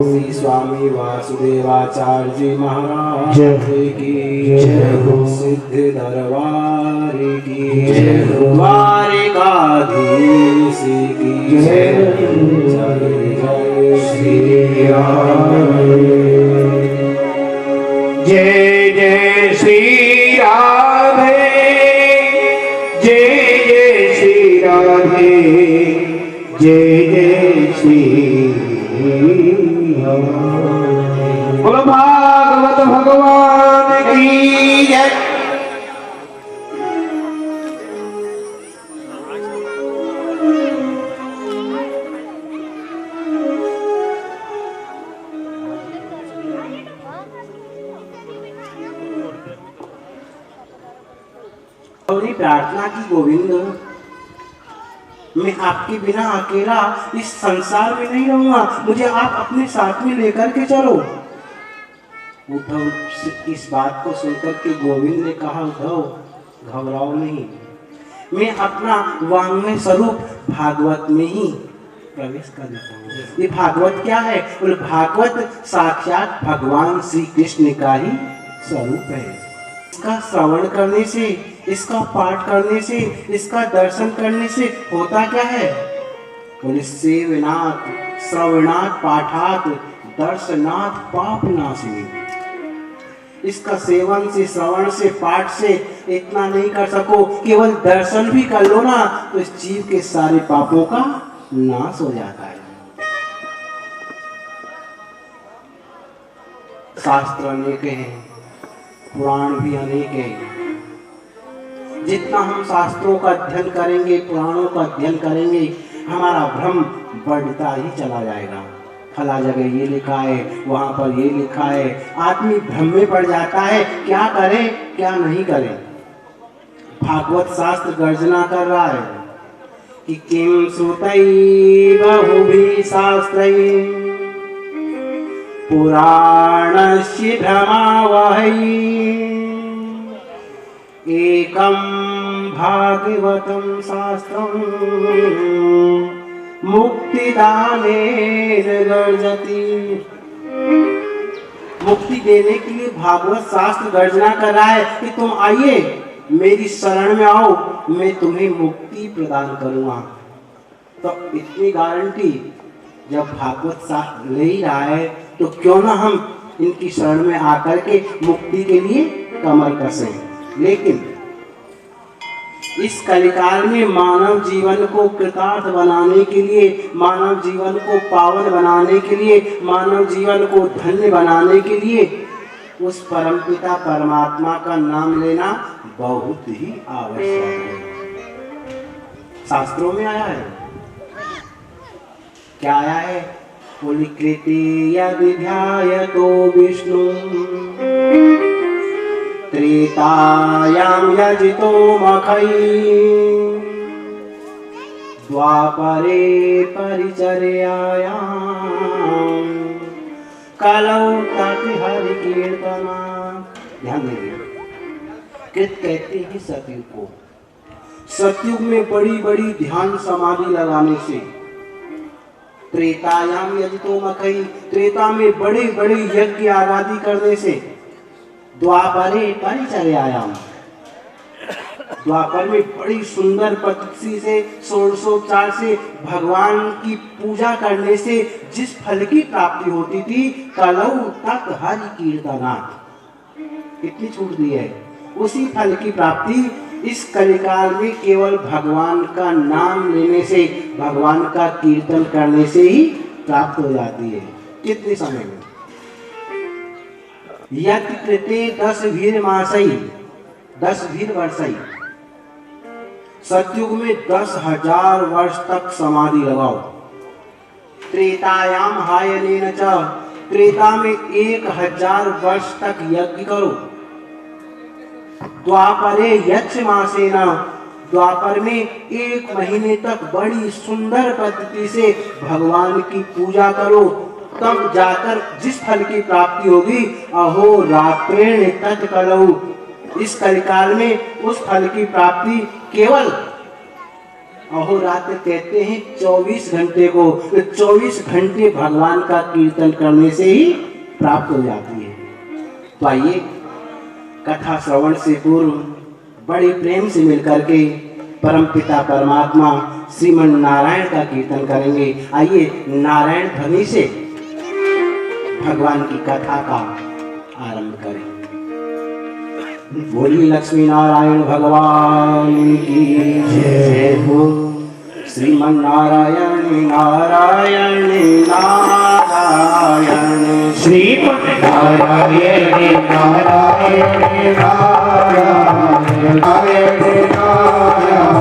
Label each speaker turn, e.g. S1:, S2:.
S1: श्री स्वामी वासुदेवाचार्य जी महाराज की
S2: जय हो।
S1: सिद्ध दरबार की जय हो। द्वारिकाधीश की जय। जय जय श्री राम।
S2: जय जय श्री राधे, जय जय श्री राधे, जय जय श्री बोलो भागवत भगवान की जय।
S1: और प्रार्थना की गोविंद, मैं आपके बिना अकेला इस संसार में नहीं रहूंगा, मुझे आप अपने साथ में लेकर के चलो। उद्धव इस बात को सुनकर के गोविंद ने कहा, उद्धव घबराओ नहीं, मैं अपना वांग्मय स्वरूप भागवत में ही प्रवेश कर देता हूँ। ये भागवत क्या है? बोले भागवत साक्षात भगवान श्री कृष्ण का ही स्वरूप है। इसका श्रवण करने से, इसका पाठ करने से, इसका दर्शन करने से होता क्या है? बोले सेवनात् श्रवणात् पाठात् दर्शनात् पाप नाशिनी। इसका सेवन से, श्रवण से, पाठ से इतना नहीं कर सको, केवल दर्शन भी कर लो ना, तो इस जीव के सारे पापों का नाश हो जाता है। शास्त्र अनेक हैं, पुराण भी अनेक हैं। जितना हम शास्त्रों का अध्ययन करेंगे, पुराणों का अध्ययन करेंगे, हमारा भ्रम बढ़ता ही चला जाएगा। फला जगह ये लिखा है, वहां पर ये लिखा है, आदमी भ्रम में पड़ जाता है, क्या करे क्या नहीं करे। भागवत शास्त्र गर्जना कर रहा है कि किम श्रुतै बहुभिः शास्त्रैः पुराणस्य भ्रमावहै एकं भागवतं शास्त्रं मुक्तिदानेन गर्जति। मुक्ति देने के लिए भागवत शास्त्र गर्जना कर रहा है कि तुम आइए, मेरी शरण में आओ, मैं तुम्हें मुक्ति प्रदान करूंगा। तो इतनी गारंटी जब भागवत शास्त्र ले ही रहा है, तो क्यों ना हम इनकी शरण में आकर के मुक्ति के लिए कमर कसें। लेकिन इस कलिकाल में मानव जीवन को कृतार्थ बनाने के लिए, मानव जीवन को पावन बनाने के लिए, मानव जीवन को धन्य बनाने के लिए उस परमपिता परमात्मा का नाम लेना बहुत ही आवश्यक है। शास्त्रों में आया है, क्या आया है? पुलिकृत्य विध्यायतो विष्णु त्रेतायां यजितो मखै द्वापरे परिचर्यायां कलौ तत् हरि कीर्तना। ध्यान दीजिए, कृत कहते हैं सतयुग को। सतयुग में बड़ी बड़ी ध्यान समाधि लगाने से, त्रेतायाम यजितो मखै, त्रेता में बड़े बड़े यज्ञ आराधि करने से, द्वापरे परिचर्यायाम, द्वापर में बड़ी सुंदर पद्धति से, षोडशोपचार से भगवान की पूजा करने से जिस फल की प्राप्ति होती थी, कलौ तत् हरि कीर्तनात्, कितनी छूट दी है। उसी फल की प्राप्ति इस कलिकाल में केवल भगवान का नाम लेने से, भगवान का कीर्तन करने से ही प्राप्त हो जाती है। कितने समय में? यत् कृते 10 भीर मासै 10 भीर वर्षै। सतयुग में 10,000 वर्ष तक समाधि लगाओ। त्रेतायाम हायनेन च, त्रेता में 1000 वर्ष तक यज्ञ करो। द्वापरे यक्षमासेन, द्वापर में 1 महीने तक बड़ी सुंदर पद्धति से भगवान की पूजा करो, तब जाकर जिस फल की प्राप्ति होगी, अहो रात्रेण तत् कलौ। इस कलिकाल में उस फल की प्राप्ति केवल अहोरात्र कहते हैं 24 घंटे को, 24 घंटे भगवान का कीर्तन करने से ही प्राप्त हो जाती है। तो आइए कथा श्रवण से पूर्व बड़े प्रेम से मिलकर के परम पिता परमात्मा श्रीमन नारायण का कीर्तन करेंगे। आइए नारायण ध्वनि से भगवान की कथा का आरंभ करें। बोली लक्ष्मी नारायण भगवान की जय हो। श्रीमन नारायण नारायण नारायण
S2: श्रीमन नारायण नारायण नारायण नारायण नारायण